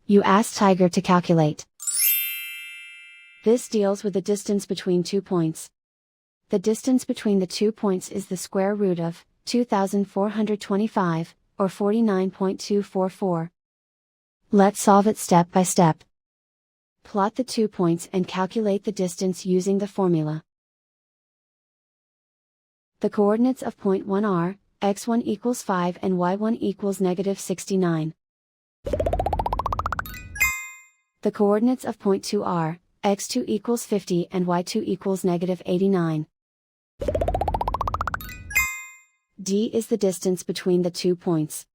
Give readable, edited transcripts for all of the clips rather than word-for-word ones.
You ask Tiger to calculate. This deals with the distance between 2 points. The distance between the 2 points is the square root of 2425, or 49.244. Let's solve it step by step. Plot the 2 points and calculate the distance using the formula. The coordinates of point 1 are, x1 equals 5 and y1 equals negative 69. The coordinates of point 2 are, x2 equals 50 and y2 equals negative 89. D is the distance between the 2 points.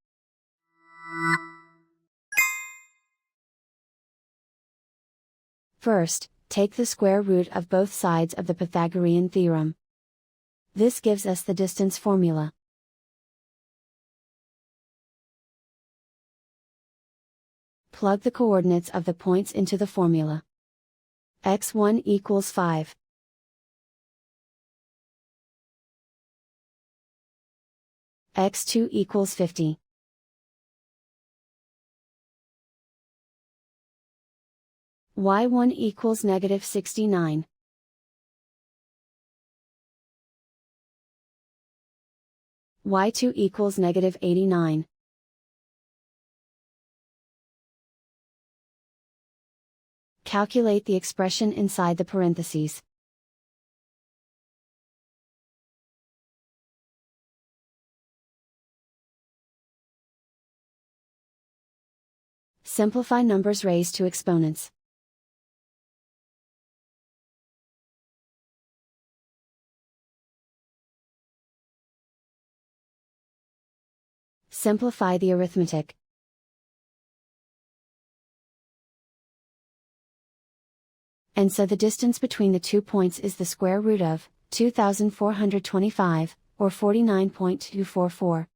First, take the square root of both sides of the Pythagorean theorem. This gives us the distance formula. Plug the coordinates of the points into the formula. x1 equals 5. x2 equals 50. y1 equals negative 69. y2 equals negative 89. Calculate the expression inside the parentheses. Simplify numbers raised to exponents. Simplify the arithmetic. And so the distance between the 2 points is the square root of 2425, or 49.244.